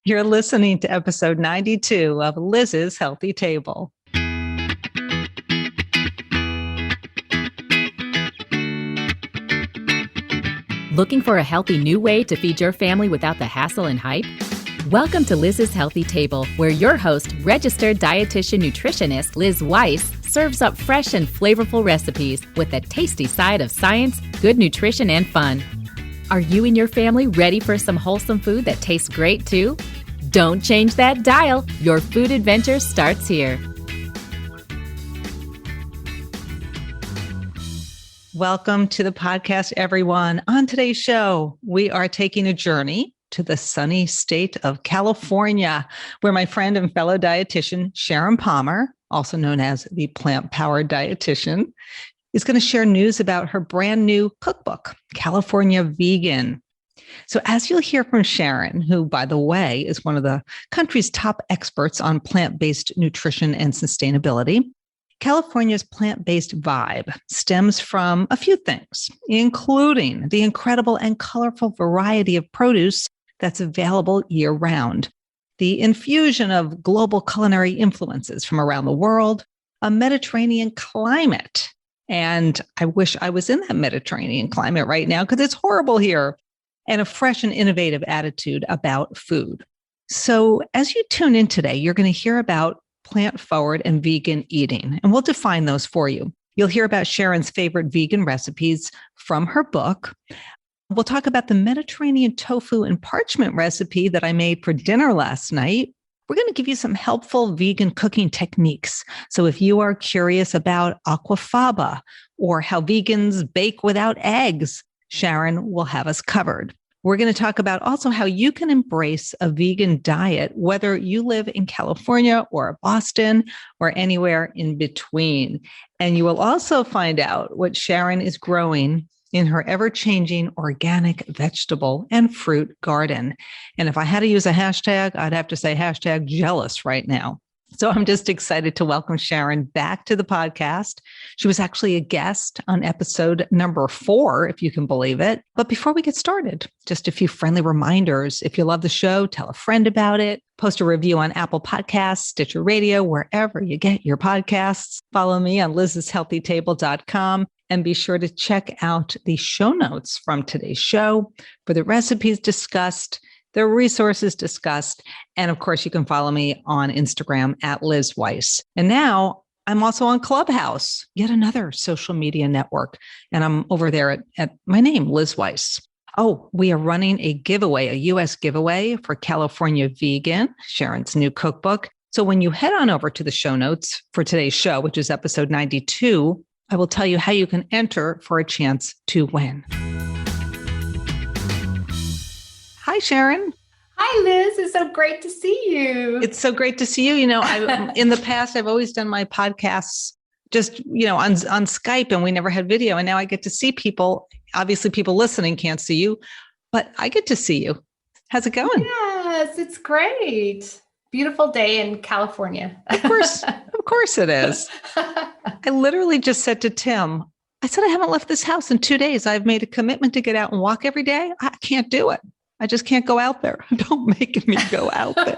You're listening to episode 92 of Liz's Healthy Table. Looking for a healthy new way to feed your family without the hassle and hype? Welcome to Liz's Healthy Table, where your host, registered dietitian nutritionist Liz Weiss, serves up fresh and flavorful recipes with a tasty side of science, good nutrition, and fun. Are you and your family ready for some wholesome food that tastes great too? Don't change that dial. Your food adventure starts here. Welcome to the podcast, everyone. On today's show, we are taking a journey to the sunny state of California, where my friend and fellow dietitian, Sharon Palmer, also known as the Plant-Powered Dietitian, is going to share news about her brand new cookbook, California Vegan. So as you'll hear from Sharon, who, by the way, is one of the country's top experts on plant-based nutrition and sustainability, California's plant-based vibe stems from a few things, including the incredible and colorful variety of produce that's available year-round, the infusion of global culinary influences from around the world, a Mediterranean climate. And I wish I was in that Mediterranean climate right now because it's horrible here. And a fresh and innovative attitude about food. So as you tune in today, you're going to hear about plant-forward and vegan eating, and we'll define those for you. You'll hear about Sharon's favorite vegan recipes from her book. We'll talk about the Mediterranean tofu and parchment recipe that I made for dinner last night. We're going to give you some helpful vegan cooking techniques. So if you are curious about aquafaba or how vegans bake without eggs, Sharon will have us covered. We're going to talk about also how you can embrace a vegan diet, whether you live in California or Boston or anywhere in between. And you will also find out what Sharon is growing in her ever-changing organic vegetable and fruit garden. And if I had to use a hashtag, I'd have to say hashtag jealous right now. So I'm just excited to welcome Sharon back to the podcast. She was actually a guest on episode number 4, if you can believe it. But before we get started, just a few friendly reminders. If you love the show, tell a friend about it. Post a review on Apple Podcasts, Stitcher Radio, wherever you get your podcasts. Follow me on lizshealthytable.com. And be sure to check out the show notes from today's show for the recipes discussed, the resources discussed. And of course, you can follow me on Instagram at Liz Weiss. And now I'm also on Clubhouse, yet another social media network. And I'm over there at my name, Liz Weiss. Oh, we are running a giveaway, a US giveaway for California Vegan, Sharon's new cookbook. So when you head on over to the show notes for today's show, which is episode 92, I will tell you how you can enter for a chance to win. Hi, Sharon. Hi, Liz. It's so great to see you. It's so great to see you. You know, in the past, I've always done my podcasts just, on Skype, and we never had video. And now I get to see people. Obviously, people listening can't see you, but I get to see you. How's it going? Yes, it's great. Beautiful day in California. Of course it is. I literally just said to Tim, I said, I haven't left this house in 2 days. I've made a commitment to get out and walk every day. I can't do it. I just can't go out there. Don't make me go out there.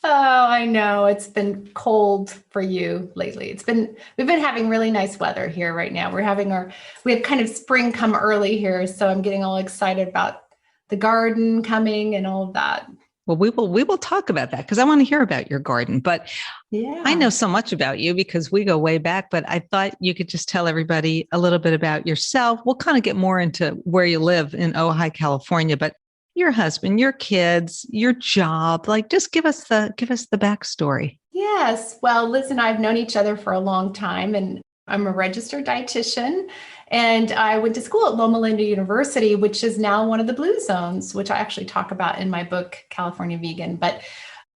Oh, I know. It's been cold for you lately. We've been having really nice weather here right now. We have kind of spring come early here. So I'm getting all excited about the garden coming and all of that. Well, we will talk about that because I want to hear about your garden. But yeah, I know so much about you because we go way back, but I thought you could just tell everybody a little bit about yourself. We'll kind of get more into where you live in Ojai, California, but your husband, your kids, your job, just give us the backstory. Yes. Well, Liz and I have known each other for a long time, and I'm a registered dietitian, and I went to school at Loma Linda University, which is now one of the blue zones, which I actually talk about in my book, California Vegan. But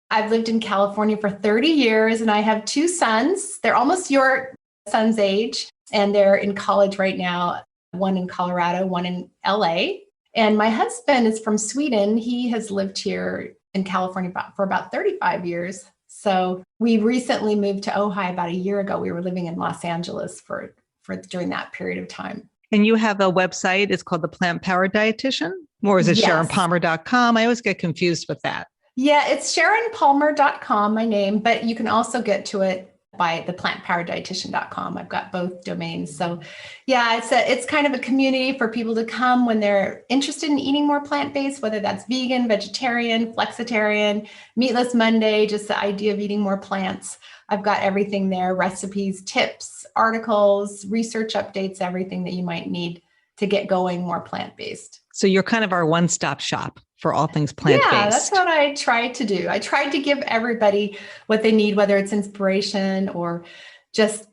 I've lived in California for 30 years, and I have 2 sons. They're almost your son's age, and they're in college right now, one in Colorado, one in LA. And my husband is from Sweden. He has lived here in California for about 35 years. So we recently moved to Ojai about a year ago. We were living in Los Angeles for during that period of time. And you have a website. It's called the Plant-Powered Dietitian, or is it Yes. SharonPalmer.com? I always get confused with that. Yeah, it's SharonPalmer.com, my name, but you can also get to it by the Plant-PoweredDietitian.com. I've got both domains. So yeah, it's kind of a community for people to come when they're interested in eating more plant-based, whether that's vegan, vegetarian, flexitarian, meatless Monday, just the idea of eating more plants. I've got everything there, recipes, tips, articles, research updates, everything that you might need to get going more plant-based. So you're kind of our one-stop shop for all things plant-based. Yeah, that's what I tried to do. I tried to give everybody what they need, whether it's inspiration or just,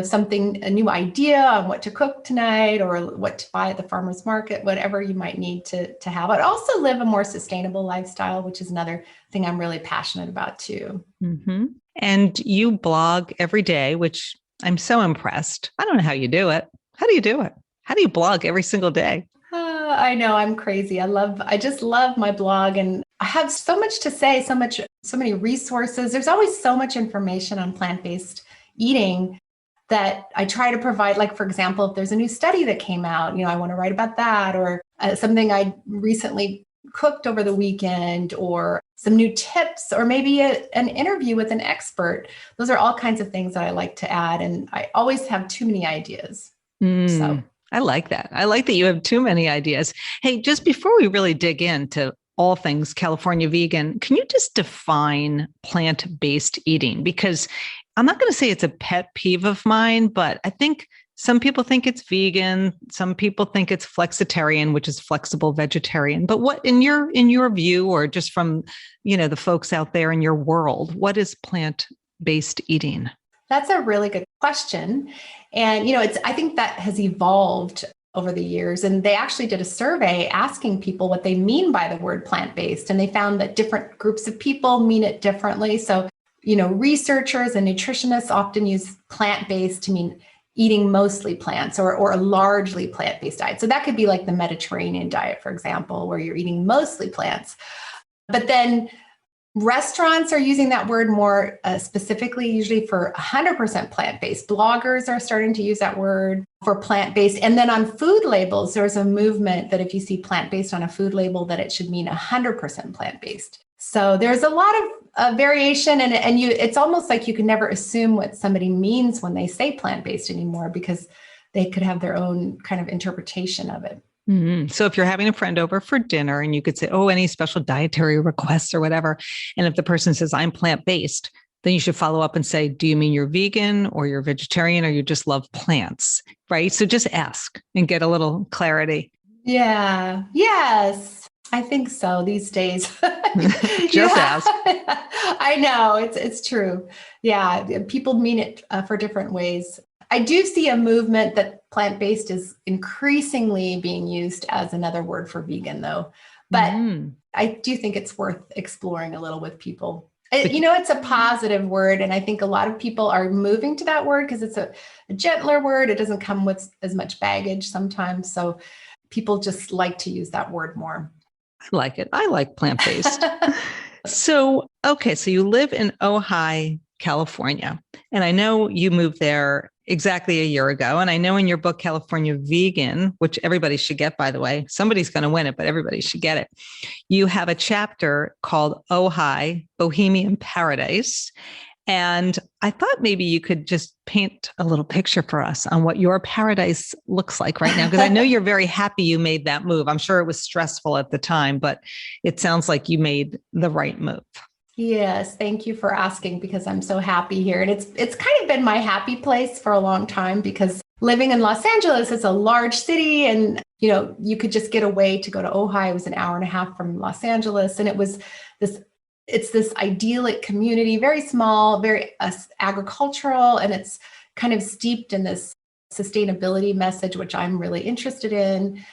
something, a new idea on what to cook tonight or what to buy at the farmer's market, whatever you might need to have. I'd also live a more sustainable lifestyle, which is another thing I'm really passionate about too. Mm-hmm. And you blog every day, which I'm so impressed. I don't know how you do it. How do you do it? How do you blog every single day? I know, I'm crazy. I just love my blog, and I have so much to say, so many resources. There's always so much information on plant-based eating that I try to provide. Like, for example, if there's a new study that came out, I want to write about that, or something I recently cooked over the weekend, or some new tips, or maybe an interview with an expert. Those are all kinds of things that I like to add. And I always have too many ideas. So I like that. I like that you have too many ideas. Hey, just before we really dig into all things California vegan, can you just define plant-based eating? Because I'm not going to say it's a pet peeve of mine, but I think some people think it's vegan. Some people think it's flexitarian, which is flexible vegetarian. But what, in your view, or just from, the folks out there in your world, what is plant-based eating? That's a really good question. And, I think that has evolved over the years. And they actually did a survey asking people what they mean by the word plant-based. And they found that different groups of people mean it differently. So, researchers and nutritionists often use plant-based to mean eating mostly plants or a largely plant-based diet. So that could be like the Mediterranean diet, for example, where you're eating mostly plants. But then restaurants are using that word more specifically, usually for 100% plant-based. Bloggers are starting to use that word for plant-based. And then on food labels, there's a movement that if you see plant-based on a food label, that it should mean 100% plant-based. So there's a lot of variation, and it's almost like you can never assume what somebody means when they say plant-based anymore, because they could have their own kind of interpretation of it. Mm-hmm. So if you're having a friend over for dinner and you could say, any special dietary requests or whatever, and if the person says, I'm plant-based, then you should follow up and say, do you mean you're vegan or you're vegetarian or you just love plants, right? So just ask and get a little clarity. Yeah. Yes. I think so these days. Just ask. I know, it's true. Yeah. People mean it for different ways. I do see a movement that plant-based is increasingly being used as another word for vegan, though. But I do think it's worth exploring a little with people. It's a positive word. And I think a lot of people are moving to that word because it's a gentler word. It doesn't come with as much baggage sometimes. So people just like to use that word more. I like it. I like plant-based. So you live in Ojai, California. And I know you moved there exactly a year ago. And I know in your book, California Vegan, which everybody should get, by the way, somebody's going to win it, but everybody should get it. You have a chapter called Ojai, Bohemian Paradise. And I thought maybe you could just paint a little picture for us on what your paradise looks like right now, because I know you're very happy you made that move. I'm sure it was stressful at the time, but it sounds like you made the right move. Yes, thank you for asking, because I'm so happy here. And it's kind of been my happy place for a long time, because living in Los Angeles, it's a large city, and you could just get away to go to Ojai. It was an hour and a half from Los Angeles, and it's this idyllic community, very small, very agricultural, and it's kind of steeped in this sustainability message, which I'm really interested in.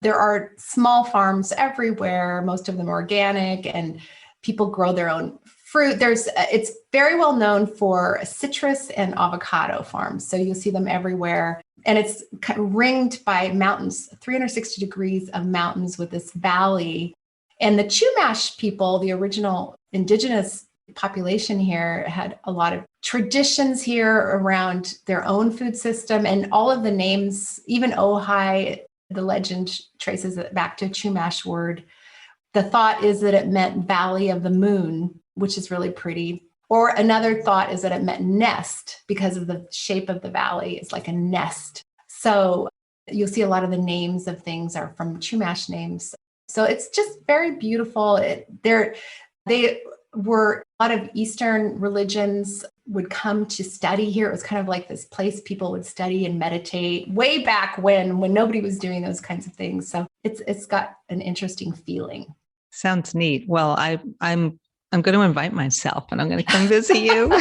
There are small farms everywhere, most of them organic, and people grow their own fruit. It's very well known for citrus and avocado farms. So you'll see them everywhere. And it's kind of ringed by mountains, 360 degrees of mountains with this valley. And the Chumash people, the original indigenous population here had a lot of traditions here around their own food system, and all of the names, even Ojai, the legend traces it back to a Chumash word. The thought is that it meant Valley of the Moon, which is really pretty. Or another thought is that it meant nest because of the shape of the valley. It's like a nest. So you'll see a lot of the names of things are from Chumash names. So it's just very beautiful. They were a lot of Eastern religions would come to study here. It was kind of like this place people would study and meditate way back when nobody was doing those kinds of things. So it's got an interesting feeling. Sounds neat. Well, I'm going to invite myself and I'm going to come visit you.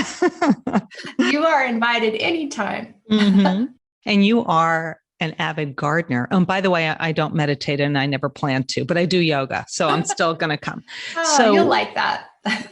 You are invited anytime. Mm-hmm. And you are an avid gardener. And by the way, I don't meditate and I never plan to, but I do yoga. So I'm still going to come. So you'll like that.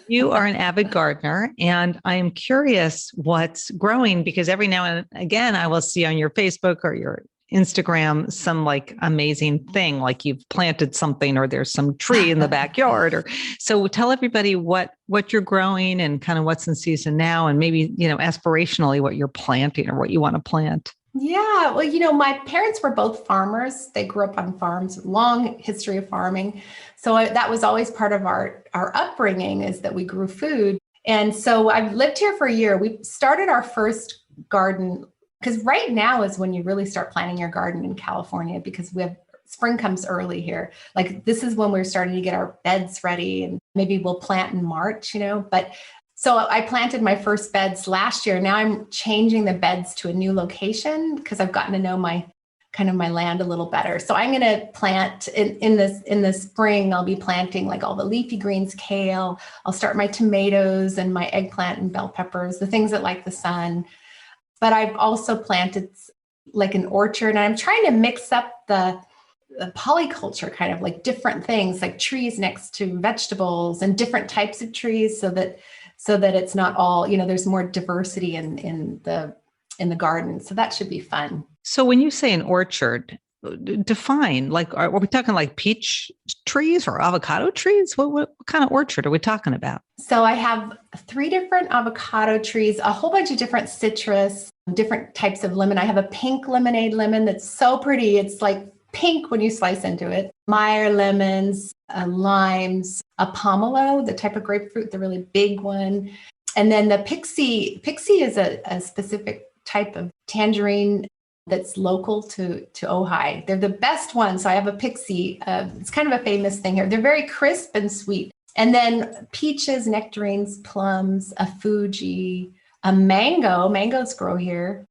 You are an avid gardener, and I am curious what's growing, because every now and again, I will see on your Facebook or your Instagram some like amazing thing, like you've planted something or there's some tree in the backyard. So tell everybody what you're growing and kind of what's in season now, and maybe, aspirationally what you're planting or what you want to plant. Yeah. Well, my parents were both farmers. They grew up on farms, long history of farming. So that was always part of our upbringing, is that we grew food. And so I've lived here for a year. We started our first garden, because right now is when you really start planting your garden in California, because spring comes early here. Like this is when we're starting to get our beds ready, and maybe we'll plant in March, but so I planted my first beds last year. Now I'm changing the beds to a new location because I've gotten to know my land a little better. So I'm going to plant in the spring. I'll be planting like all the leafy greens, kale. I'll start my tomatoes and my eggplant and bell peppers, the things that like the sun. But I've also planted like an orchard, and I'm trying to mix up the polyculture, kind of like different things, like trees next to vegetables and different types of trees, so that it's not all, there's more diversity in the garden. So that should be fun. So when you say an orchard, define, like, are we talking like peach trees or avocado trees? What kind of orchard are we talking about? So I have 3 different avocado trees, a whole bunch of different citrus, different types of lemon. I have a pink lemonade lemon that's so pretty. It's like pink when you slice into it. Meyer lemons, limes, a pomelo, the type of grapefruit, the really big one. And then the pixie is a specific type of tangerine that's local to Ojai. They're the best ones. So I have a pixie. It's kind of a famous thing here. They're very crisp and sweet. And then peaches, nectarines, plums, a Fuji, a mango. Mangoes grow here.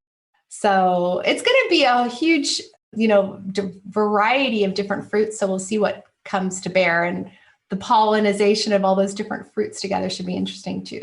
So it's going to be a huge, variety of different fruits. So we'll see what comes to bear. And the pollinization of all those different fruits together should be interesting too.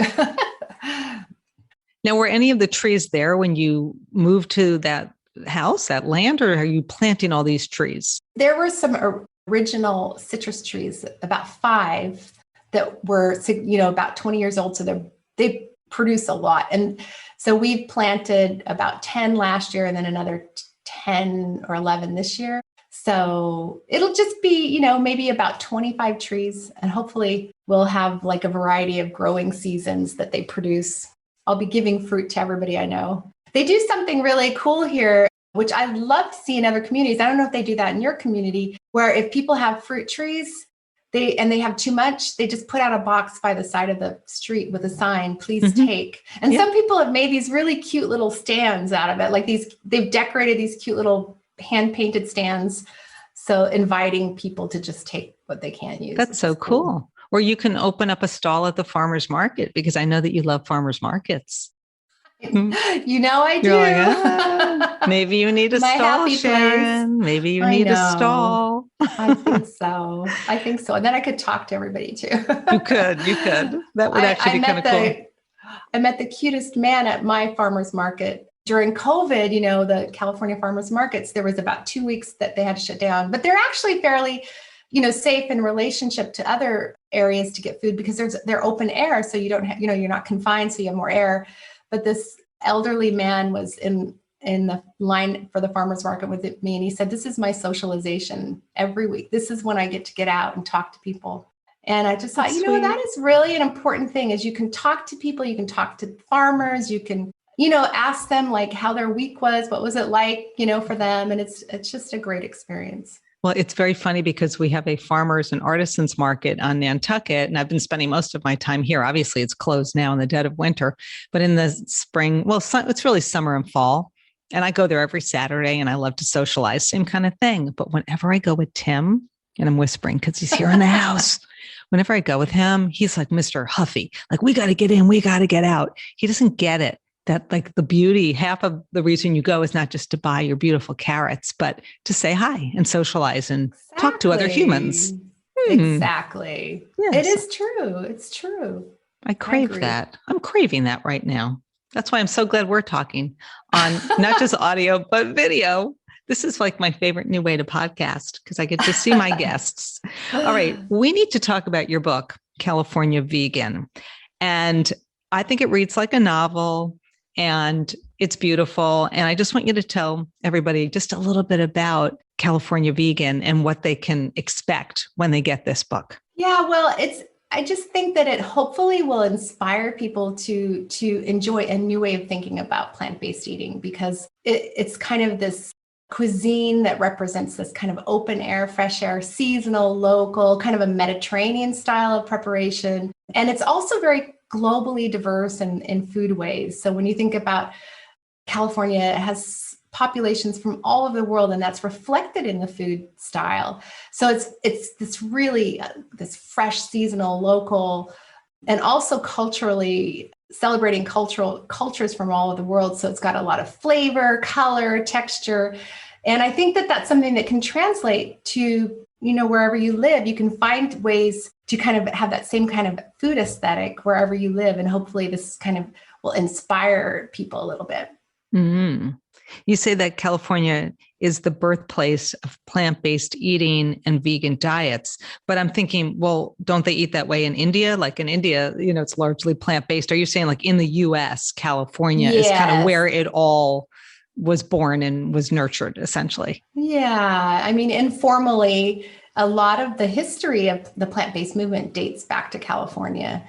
Now, were any of the trees there when you moved to that house, that land, or are you planting all these trees? There were some original citrus trees, about 5 that were, about 20 years old. So they produce a lot. And so we've planted about 10 last year and then another 10 or 11 this year. So it'll just be, maybe about 25 trees, and hopefully we'll have like a variety of growing seasons that they produce. I'll be giving fruit to everybody I know. They do something really cool here, which I love to see in other communities. I don't know if they do that in your community, where if people have fruit trees, they have too much, they just put out a box by the side of the street with a sign, please take. And some people have made these really cute little stands out of it. Like they've decorated these cute little hand-painted stands. So inviting people to just take what they can't use. That's so cool. Or you can open up a stall at the farmer's market, because I know that you love farmer's markets. I do. Like, maybe you need a stall, Sharon. Place. Maybe you need a stall. I think so. And then I could talk to everybody too. You could. That would actually be kind of cool. I met the cutest man at my farmer's market. During COVID, the California farmers markets, there was about 2 weeks that they had to shut down, but they're actually fairly, safe in relationship to other areas to get food, because they're open air. So you don't have, you're not confined, so you have more air. But this elderly man was in the line for the farmer's market with me. And he said, this is my socialization every week. This is when I get to get out and talk to people. And I just thought, That's that is really an important thing is you can talk to people, you can talk to farmers, you can, ask them like how their week was, what was it like, for them. And it's just a great experience. Well, it's very funny because we have a farmers and artisans market on Nantucket, and I've been spending most of my time here. Obviously, it's closed now in the dead of winter, but in the spring, it's really summer and fall. And I go there every Saturday and I love to socialize, same kind of thing. But whenever I go with Tim, and I'm whispering because he's here in the house, whenever I go with him, he's like Mr. Huffy, like, we got to get in, we got to get out. He doesn't get it. That like the beauty, half of the reason you go is not just to buy your beautiful carrots, but to say hi and socialize and talk to other humans. Exactly. Yes. It is true. It's true. I crave that. I'm craving that right now. That's why I'm so glad we're talking on not just audio, but video. This is like my favorite new way to podcast because I get to see my guests. All right. We need to talk about your book, California Vegan. And I think it reads like a novel. And it's beautiful. And I just want you to tell everybody just a little bit about California Vegan and what they can expect when they get this book. Yeah, well, I just think that it hopefully will inspire people to enjoy a new way of thinking about plant-based eating because it's kind of this cuisine that represents this kind of open air, fresh air, seasonal, local, kind of a Mediterranean style of preparation. And it's also very globally diverse in food ways. So when you think about California, it has populations from all over the world, and that's reflected in the food style. So it's this really this fresh, seasonal, local, and also culturally celebrating cultures from all over the world. So it's got a lot of flavor, color, texture. And I think that that's something that can translate to wherever you live. You can find ways to kind of have that same kind of food aesthetic wherever you live. And hopefully this kind of will inspire people a little bit. Mm-hmm. You say that California is the birthplace of plant-based eating and vegan diets, but I'm thinking, well, don't they eat that way in India? Like in India, it's largely plant-based. Are you saying like in the US, California is kind of where it all was born and was nurtured essentially? Yeah. I mean, informally, a lot of the history of the plant-based movement dates back to California.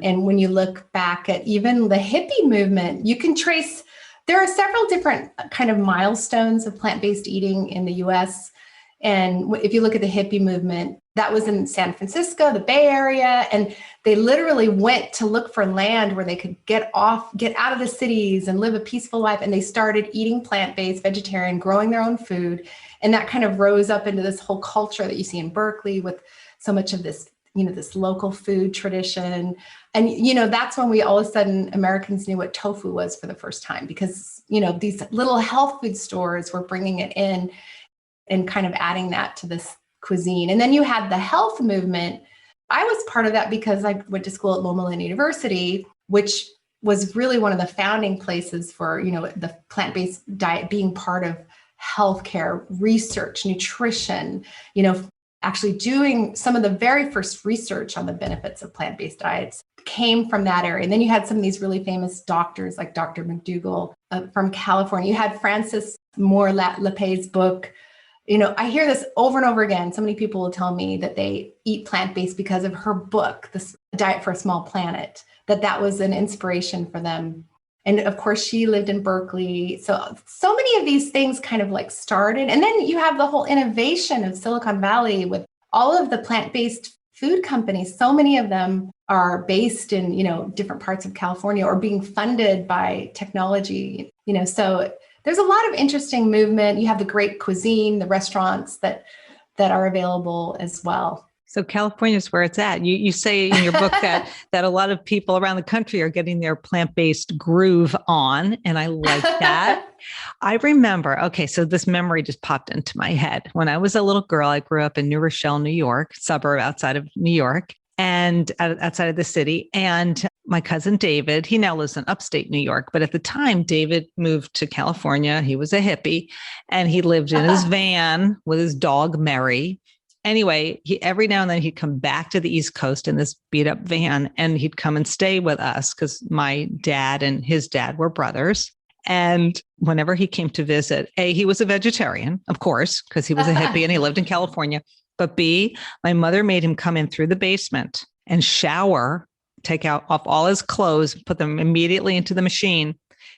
And when you look back at even the hippie movement, you can trace, there are several different kind of milestones of plant-based eating in the US. And if you look at the hippie movement, that was in San Francisco, the Bay Area, and they literally went to look for land where they could get out of the cities and live a peaceful life. And they started eating plant-based, vegetarian, growing their own food. And that kind of rose up into this whole culture that you see in Berkeley with so much of this, this local food tradition. And, that's when we all of a sudden Americans knew what tofu was for the first time because, these little health food stores were bringing it in and kind of adding that to this cuisine. And then you had the health movement. I was part of that because I went to school at Loma Linda University, which was really one of the founding places for, the plant-based diet being part of healthcare, research, nutrition, actually doing some of the very first research on the benefits of plant-based diets came from that area. And then you had some of these really famous doctors like Dr. McDougall from California. You had Frances Moore Lapé's book. I hear this over and over again. So many people will tell me that they eat plant-based because of her book, This Diet for a Small Planet, that was an inspiration for them. And of course, she lived in Berkeley. So many of these things kind of like started. And then you have the whole innovation of Silicon Valley with all of the plant-based food companies. So many of them are based in, different parts of California or being funded by technology, so there's a lot of interesting movement. You have the great cuisine, the restaurants that are available as well. So California is where it's at. You say in your book that a lot of people around the country are getting their plant-based groove on, and I like that. I remember, so this memory just popped into my head. When I was a little girl, I grew up in New Rochelle, New York, suburb outside of New York, and outside of the city. And my cousin David, he now lives in upstate New York, but at the time, David moved to California. He was a hippie, and he lived in his van with his dog, Mary. Anyway, every now and then he'd come back to the East Coast in this beat up van, and he'd come and stay with us because my dad and his dad were brothers. And whenever he came to visit, he was a vegetarian, of course, because he was a hippie and he lived in California. But B, my mother made him come in through the basement and shower, take off all his clothes, put them immediately into the machine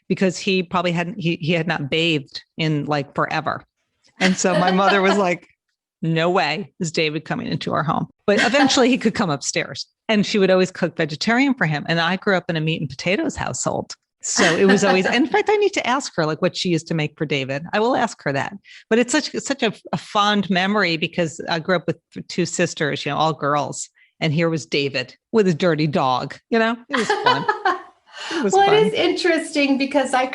because he probably he had not bathed in like forever. And so my mother was like, no way is David coming into our home. But eventually he could come upstairs, and she would always cook vegetarian for him. And I grew up in a meat and potatoes household. So it was always, in fact, I need to ask her like what she used to make for David. I will ask her that. But it's such a fond memory because I grew up with two sisters, all girls. And here was David with his dirty dog. It was fun. It is interesting because I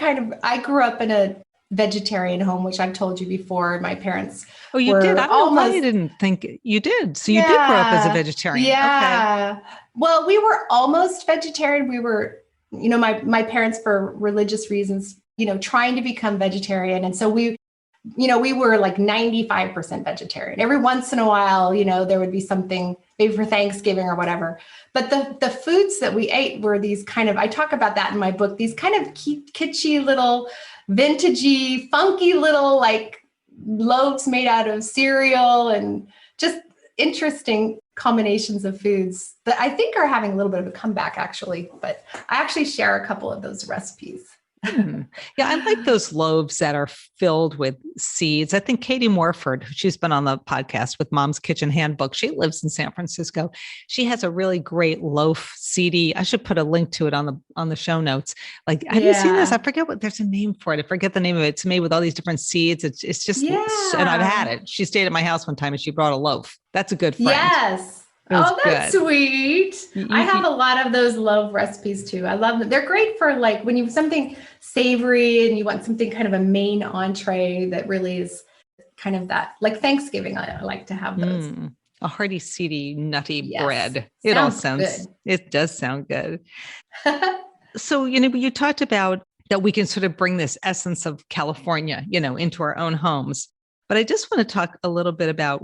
grew up in a vegetarian home, which I've told you before. My parents you did? I don't know why you didn't think you did. So you did grow up as a vegetarian. Yeah. Okay. Well, we were almost vegetarian. We were, my parents, for religious reasons, trying to become vegetarian. And so we were like 95% vegetarian. Every once in a while, there would be something maybe for Thanksgiving or whatever. But the foods that we ate were these kind of, I talk about that in my book, these kind of kitschy little, vintagey, funky little like loaves made out of cereal and just interesting combinations of foods that I think are having a little bit of a comeback actually. But I actually share a couple of those recipes. Yeah, I like those loaves that are filled with seeds. I think Katie Morford, she's been on the podcast with Mom's Kitchen Handbook. She lives in San Francisco. She has a really great loaf CD. I should put a link to it on the show notes. Like, have you seen this? I forget there's a name for it. I forget the name of it. It's made with all these different seeds. It's just, and I've had it. She stayed at my house one time and she brought a loaf. That's a good friend. Yes. Oh, that's sweet. I have a lot of those loaf recipes too. I love them. They're great for like when you have something savory and you want something kind of a main entree that really is kind of that, like Thanksgiving. I like to have those. A hearty, seedy, nutty bread. It all sounds, it does sound good. So, you talked about that we can sort of bring this essence of California, into our own homes. But I just want to talk a little bit about,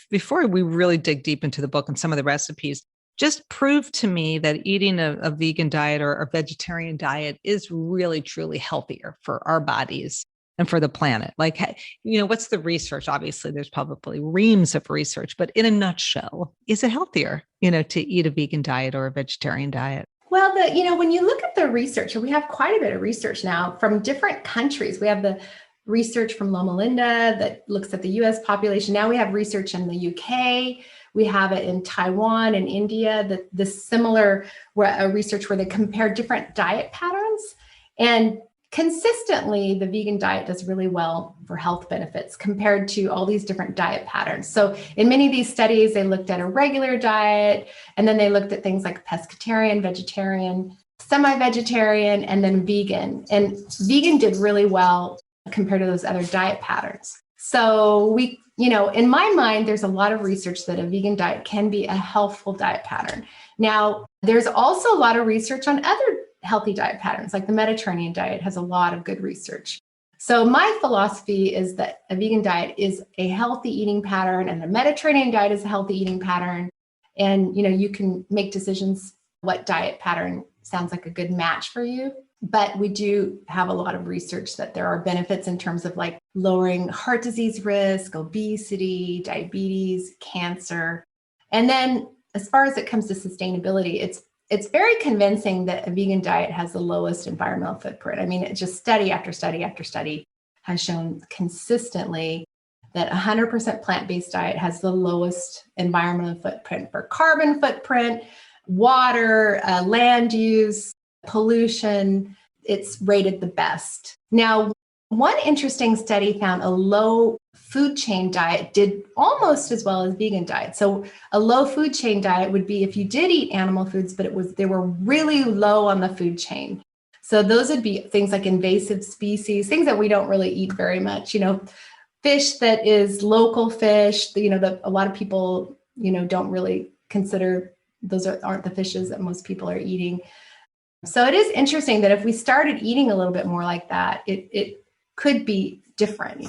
before we really dig deep into the book and some of the recipes, just prove to me that eating a vegan diet or a vegetarian diet is really, truly healthier for our bodies and for the planet. Like, what's the research? Obviously, there's probably reams of research, but in a nutshell, is it healthier, to eat a vegan diet or a vegetarian diet? Well, when you look at the research, and we have quite a bit of research now from different countries. We have the research from Loma Linda that looks at the US population. Now we have research in the UK. We have it in Taiwan and India, the similar research where they compare different diet patterns. And consistently, the vegan diet does really well for health benefits compared to all these different diet patterns. So in many of these studies, they looked at a regular diet, and then they looked at things like pescatarian, vegetarian, semi-vegetarian, and then vegan. And vegan did really well compared to those other diet patterns. So in my mind, there's a lot of research that a vegan diet can be a healthful diet pattern. Now, there's also a lot of research on other healthy diet patterns, like the Mediterranean diet has a lot of good research. So my philosophy is that a vegan diet is a healthy eating pattern and the Mediterranean diet is a healthy eating pattern. And, you can make decisions what diet pattern sounds like a good match for you. But we do have a lot of research that there are benefits in terms of like lowering heart disease risk, obesity, diabetes, cancer. And then as far as it comes to sustainability, it's very convincing that a vegan diet has the lowest environmental footprint. I mean, it just study after study after study has shown consistently that 100% plant-based diet has the lowest environmental footprint for carbon footprint, water, land use, pollution. It's rated the best. Now, one interesting study found a low food chain diet did almost as well as vegan diet. So a low food chain diet would be if you did eat animal foods, but they were really low on the food chain. So those would be things like invasive species, things that we don't really eat very much, fish that is local fish, that a lot of people, don't really consider those aren't the fishes that most people are eating. So it is interesting that if we started eating a little bit more like that, it could be different,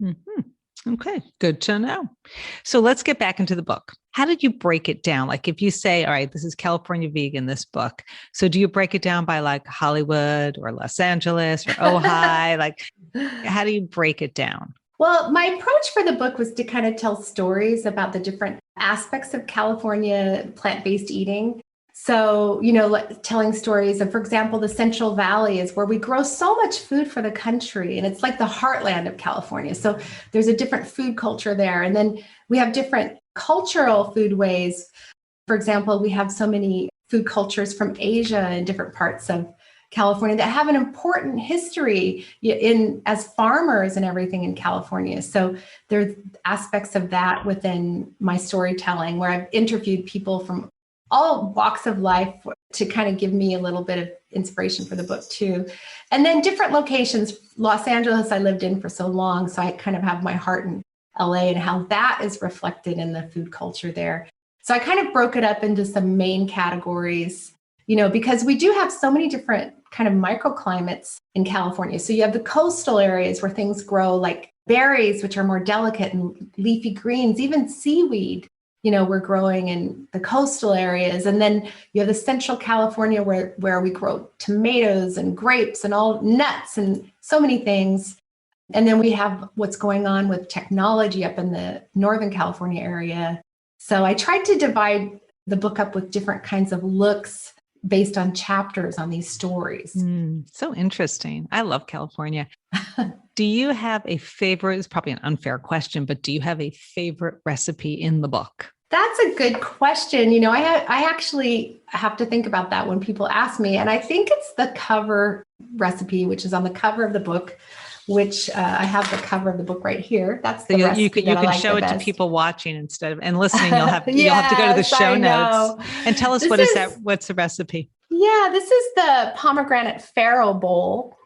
Mm-hmm. Okay, good to know. So let's get back into the book. How did you break it down? Like if you say, all right, this is California Vegan, this book. So do you break it down by like Hollywood or Los Angeles or Ojai? Like, how do you break it down? Well, my approach for the book was to kind of tell stories about the different aspects of California plant-based eating. So, telling stories of, for example, the Central Valley is where we grow so much food for the country, and it's like the heartland of California. So there's a different food culture there. And then we have different cultural foodways. For example, we have so many food cultures from Asia and different parts of California that have an important history as farmers and everything in California. So there's aspects of that within my storytelling where I've interviewed people from all walks of life to kind of give me a little bit of inspiration for the book too. And then different locations. Los Angeles, I lived in for so long, so I kind of have my heart in LA and how that is reflected in the food culture there. So I kind of broke it up into some main categories, because we do have so many different kind of microclimates in California. So you have the coastal areas where things grow like berries, which are more delicate, and leafy greens, even seaweed, we're growing in the coastal areas. And then you have the Central California where we grow tomatoes and grapes and all nuts and so many things. And then we have what's going on with technology up in the Northern California area. So I tried to divide the book up with different kinds of looks based on chapters on these stories. So interesting. I love California. Do you have a favorite? It's probably an unfair question, but do you have a favorite recipe in the book? That's a good question. I actually have to think about that when people ask me. And I think it's the cover recipe, which is on the cover of the book, which I have the cover of the book right here. That's the recipe you can show it to people watching and listening. You'll have to go to the show notes and tell us what's the recipe. Yeah, this is the pomegranate farro bowl.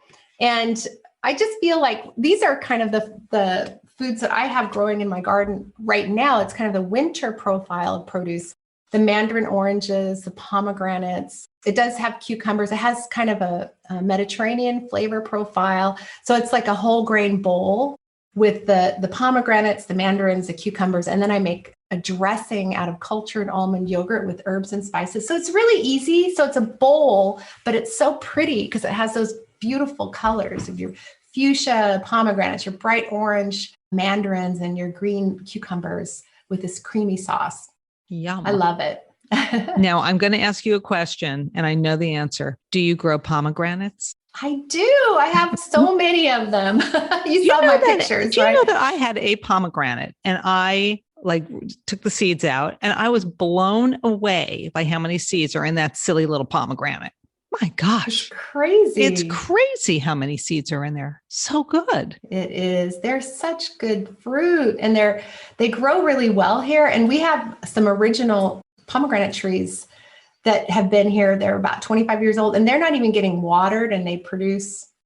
And I just feel like these are kind of the foods that I have growing in my garden right now. It's kind of the winter profile of produce. The mandarin oranges, the pomegranates. It does have cucumbers. It has kind of a Mediterranean flavor profile. So it's like a whole grain bowl with the pomegranates, the mandarins, the cucumbers, and then I make a dressing out of cultured almond yogurt with herbs and spices. So it's really easy. So it's a bowl, but it's so pretty because it has those beautiful colors of your fuchsia pomegranates, your bright orange mandarins, and your green cucumbers with this creamy sauce. Yum. I love it. Now I'm going to ask you a question and I know the answer. Do you grow pomegranates? I do. I have so many of them. You saw my pictures, do right? You know that I had a pomegranate and I took the seeds out and I was blown away by how many seeds are in that silly little pomegranate. My gosh. It's crazy. It's crazy how many seeds are in there. So good. It is. They're such good fruit and they grow really well here. And we have some original pomegranate trees that have been here. They're about 25 years old and they're not even getting watered and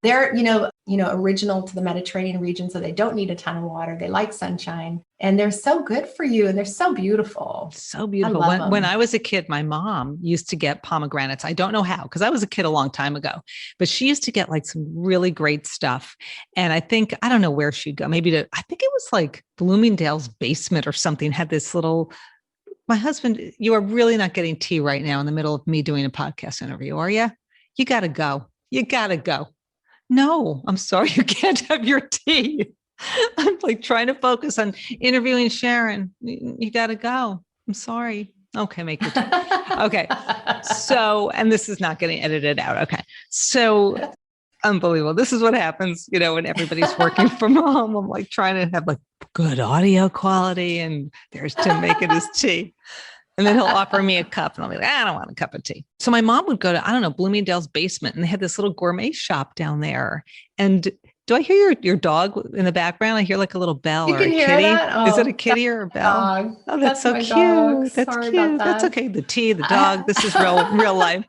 they're original to the Mediterranean region. So they don't need a ton of water. They like sunshine and they're so good for you. And they're so beautiful. So beautiful. When I was a kid, my mom used to get pomegranates. I don't know how, because I was a kid a long time ago, but she used to get some really great stuff. And I don't know where she'd go. I think it was Bloomingdale's basement or something had this little, my husband, you are really not getting tea right now in the middle of me doing a podcast interview, are you? You got to go. No, I'm sorry. You can't have your tea. I'm trying to focus on interviewing Sharon. You got to go. I'm sorry. Okay. Make your tea. Okay. So, and this is not getting edited out. Okay. So unbelievable. This is what happens, when everybody's working from home. I'm trying to have good audio quality and there's Tim making his tea. And then he'll offer me a cup and I'll be like, I don't want a cup of tea. So my mom would go to, Bloomingdale's basement and they had this little gourmet shop down there. And do I hear your dog in the background? I hear a little bell or a kitty. That? Is it a kitty or a bell? Dog. Oh, that's so cute. Dog. That's Sorry cute. about that. That's okay. The tea, the dog, this is real life.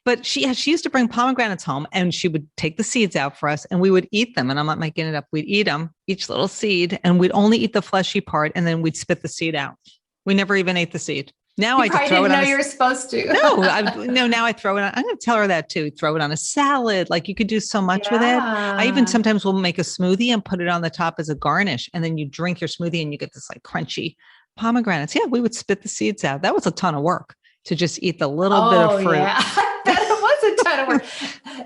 But she used to bring pomegranates home and she would take the seeds out for us and we would eat them. And I'm not making it up. We'd eat them, each little seed, and we'd only eat the fleshy part and then we'd spit the seed out. We never even ate the seed. Now I just throw it on. You were supposed to. Now I throw it on. I'm going to tell her that too. Throw it on a salad. You could do so much with it. I even sometimes will make a smoothie and put it on the top as a garnish. And then you drink your smoothie and you get this crunchy pomegranates. Yeah, we would spit the seeds out. That was a ton of work to just eat the little bit of fruit. Yeah. It was a ton of work.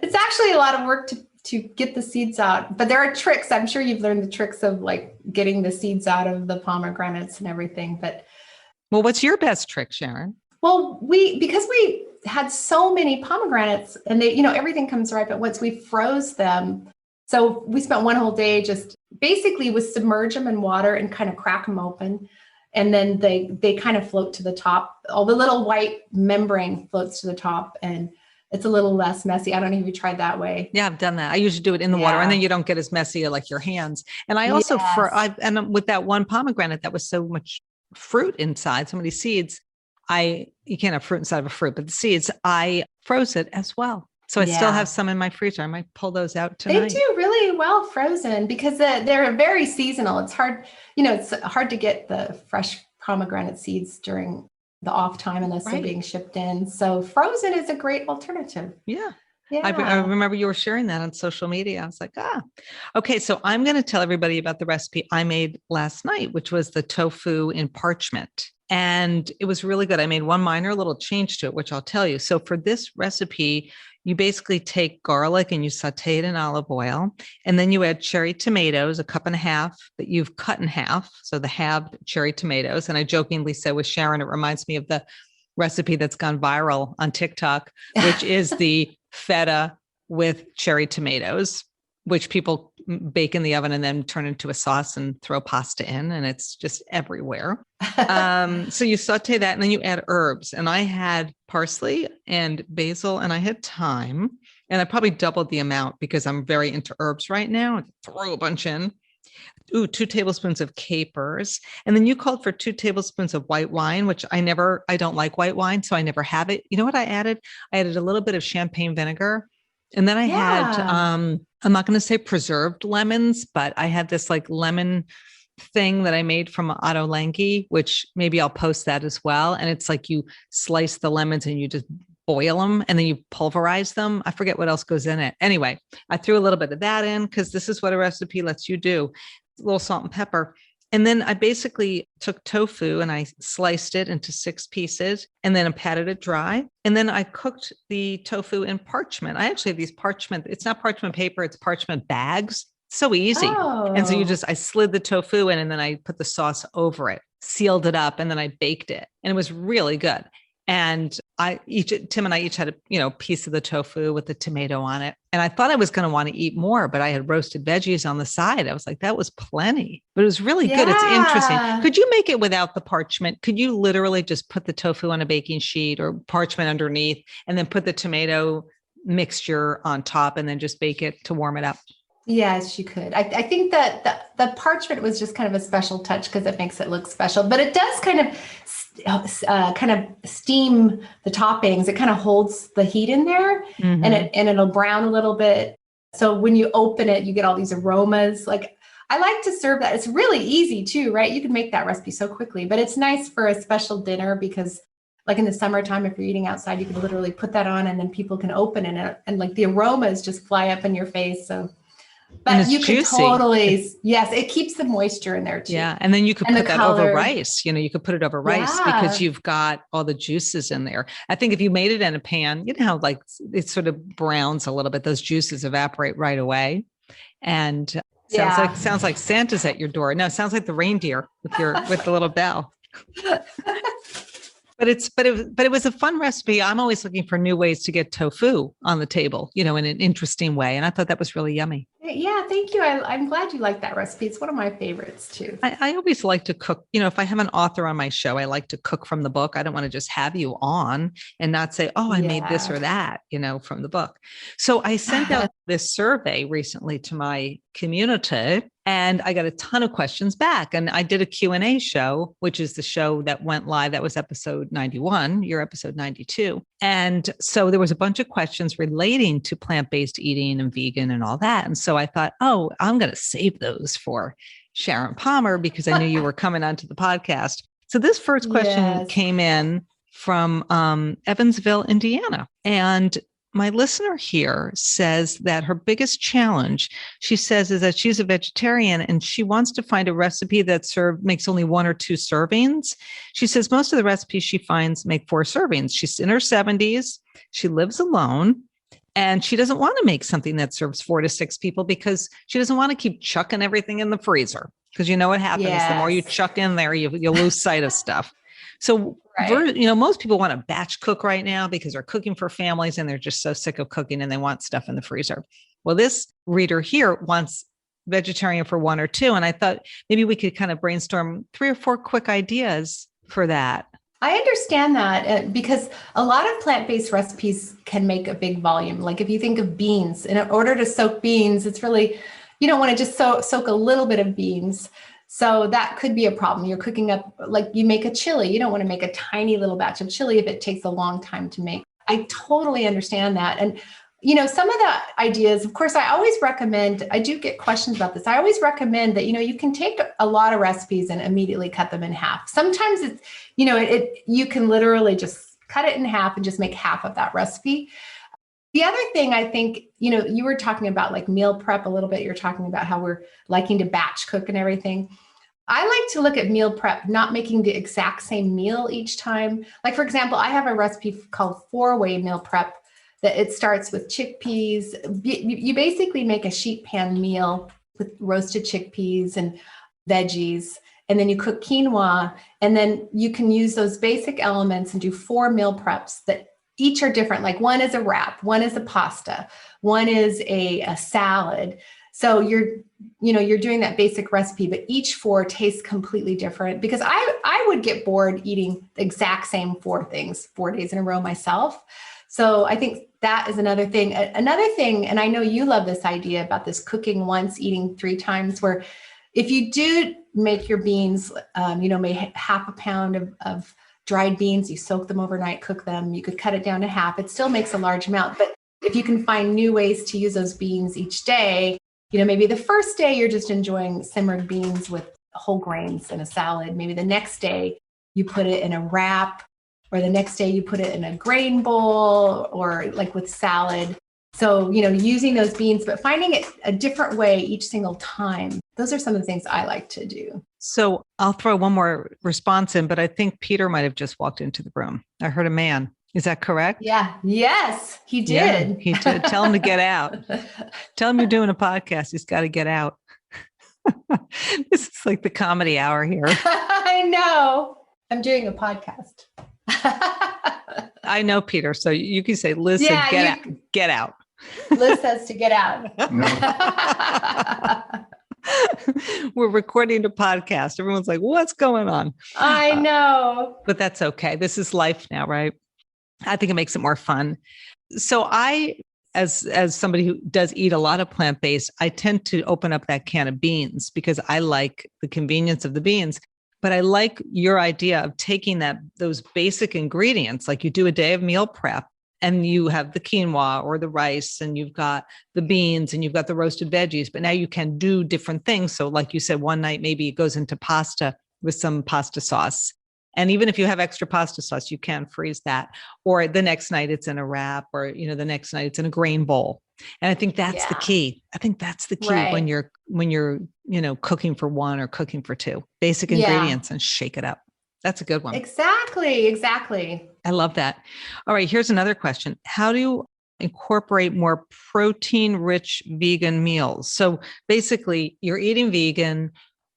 It's actually a lot of work to get the seeds out. But there are tricks. I'm sure you've learned the tricks of like getting the seeds out of the pomegranates and everything. But well, what's your best trick, Sharon? well, because we had so many pomegranates and they, everything comes ripe at once, we froze them. So we spent one whole day just basically we submerge them in water and kind of crack them open. And then they kind of float to the top. All the little white membrane floats to the top and it's a little less messy. I don't know if you tried that way. Yeah, I've done that. I usually do it in the water and then you don't get as messy like your hands. And I also, and with that one pomegranate that was so much fruit inside, so many seeds, you can't have fruit inside of a fruit, but the seeds, I froze it as well. So I still have some in my freezer. I might pull those out tonight. They do really well frozen because they're very seasonal. It's hard, it's hard to get the fresh pomegranate seeds during the off time unless they're being shipped in. So frozen is a great alternative. Yeah. I remember you were sharing that on social media. I was like, okay. So I'm going to tell everybody about the recipe I made last night, which was the tofu in parchment. And it was really good. I made one minor little change to it, which I'll tell you. So for this recipe, you basically take garlic and you saute it in olive oil. And then you add cherry tomatoes, 1.5 cups that you've cut in half. So the halved cherry tomatoes. And I jokingly said with Sharon, it reminds me of the recipe that's gone viral on TikTok, which is the feta with cherry tomatoes, which people bake in the oven and then turn into a sauce and throw pasta in. And it's just everywhere. So you saute that and then you add herbs. And I had parsley and basil and I had thyme. And I probably doubled the amount because I'm very into herbs right now. I throw a bunch in. 2 tablespoons of capers. And then you called for 2 tablespoons of white wine, which I don't like white wine. So I never have it. You know what I added? I added a little bit of champagne vinegar. And then I had, I'm not going to say preserved lemons, but I had this like lemon thing that I made from Ottolenghi, which maybe I'll post that as well. And it's like you slice the lemons and you just boil them and then you pulverize them. I forget what else goes in it. Anyway, I threw a little bit of that in because this is what a recipe lets you do. A little salt and pepper. And then I basically took tofu and I sliced it into 6 pieces and then I patted it dry. And then I cooked the tofu in parchment. I actually have these parchment. It's not parchment paper. It's parchment bags. So easy. And so I slid the tofu in and then I put the sauce over it, sealed it up, and then I baked it. And it was really good. And Tim and I each had a piece of the tofu with the tomato on it. And I thought I was going to want to eat more, but I had roasted veggies on the side. I was like, that was plenty, but it was really good. It's interesting. Could you make it without the parchment? Could you literally just put the tofu on a baking sheet or parchment underneath and then put the tomato mixture on top and then just bake it to warm it up? Yes, you could. I think that the parchment was just kind of a special touch because it makes it look special, but it does kind of steam the toppings. It kind of holds the heat in there and it'll brown a little bit. So when you open it, you get all these aromas. Like I like to serve that. It's really easy too, right? You can make that recipe so quickly, but it's nice for a special dinner because like in the summertime, if you're eating outside, you can literally put that on and then people can open it and like the aromas just fly up in your face. So but you can totally, yes, it keeps the moisture in there too. Yeah. And then you could put that over rice. You could put it over rice because you've got all the juices in there. I think if you made it in a pan, you know how like it sort of browns a little bit, those juices evaporate right away. And sounds like Santa's at your door. No, it sounds like the reindeer with the little bell. But it was a fun recipe. I'm always looking for new ways to get tofu on the table, in an interesting way. And I thought that was really yummy. Yeah, thank you. I'm glad you like that recipe. It's one of my favorites too. I always like to cook. If I have an author on my show, I like to cook from the book. I don't want to just have you on and not say, I made this or that, from the book. So I sent out this survey recently to my community and I got a ton of questions back. And I did a Q&A show, which is the show that went live. That was episode 91, your episode 92. And so there was a bunch of questions relating to plant-based eating and vegan and all that. And so I thought, I'm going to save those for Sharon Palmer because I knew you were coming onto the podcast. So this first question came in from Evansville, Indiana. And my listener here says that her biggest challenge, she says, is that she's a vegetarian and she wants to find a recipe that makes only 1 or 2 servings. She says most of the recipes she finds make 4 servings. She's in her 70s. She lives alone. And she doesn't want to make something that serves 4 to 6 people because she doesn't want to keep chucking everything in the freezer. Because you know what happens, the more you chuck in there, you lose sight of stuff. So, most people want to batch cook right now because they're cooking for families and they're just so sick of cooking and they want stuff in the freezer. Well, this reader here wants vegetarian for 1 or 2. And I thought maybe we could kind of brainstorm 3 or 4 quick ideas for that. I understand that because a lot of plant-based recipes can make a big volume. Like if you think of beans, in order to soak beans, it's really, you don't want to just soak a little bit of beans. So that could be a problem. You're cooking up, like you make a chili. You don't want to make a tiny little batch of chili if it takes a long time to make. I totally understand that. And, some of the ideas, of course, I always recommend, I do get questions about this. I always recommend that, you can take a lot of recipes and immediately cut them in half. Sometimes it's, you can literally just cut it in half and just make half of that recipe. The other thing I think, you were talking about like meal prep a little bit. You're talking about how we're liking to batch cook and everything. I like to look at meal prep, not making the exact same meal each time. Like, for example, I have a recipe called 4-way meal prep that it starts with chickpeas. You basically make a sheet pan meal with roasted chickpeas and veggies, and then you cook quinoa, and then you can use those basic elements and do 4 meal preps that each are different. Like one is a wrap, one is a pasta, one is a salad. So you're doing that basic recipe, but each 4 tastes completely different because I would get bored eating the exact same 4 things 4 days in a row myself. So I think that is another thing. Another thing, and I know you love this idea about this cooking once, eating 3 times, where if you do make your beans, make half a pound of dried beans, you soak them overnight, cook them, you could cut it down to half. It still makes a large amount, but if you can find new ways to use those beans each day, maybe the first day you're just enjoying simmered beans with whole grains and a salad. Maybe the next day you put it in a wrap, or the next day you put it in a grain bowl or like with salad. So, using those beans, but finding it a different way each single time. Those are some of the things I like to do. So I'll throw one more response in, but I think Peter might have just walked into the room. I heard a man. Is that correct? Yeah. Yes, he did. Yeah, he did. Tell him to get out. Tell him you're doing a podcast. He's got to get out. This is like the comedy hour here. I know. I'm doing a podcast. I know, Peter. So you can say, Liz said, get out. Liz says to get out. We're recording a podcast. Everyone's like, what's going on? I know. But that's okay. This is life now, right? I think it makes it more fun. So I, as somebody who does eat a lot of plant-based, I tend to open up that can of beans because I like the convenience of the beans. But I like your idea of taking those basic ingredients, like you do a day of meal prep and you have the quinoa or the rice and you've got the beans and you've got the roasted veggies, but now you can do different things. So like you said, one night, maybe it goes into pasta with some pasta sauce. And even if you have extra pasta sauce, you can freeze that. Or the next night it's in a wrap, or, the next night it's in a grain bowl. And I think that's the key. I think that's the key when you're, cooking for 1 or cooking for 2, basic ingredients and shake it up. That's a good one. Exactly. I love that. All right. Here's another question. How do you incorporate more protein-rich vegan meals? So basically you're eating vegan.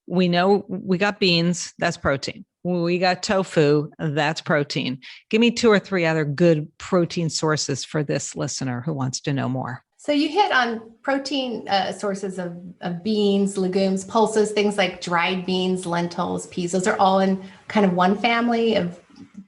We know we got beans, that's protein. We got tofu, that's protein. Give me 2 or 3 other good protein sources for this listener who wants to know more. So you hit on protein sources of beans, legumes, pulses, things like dried beans, lentils, peas. Those are all in kind of one family of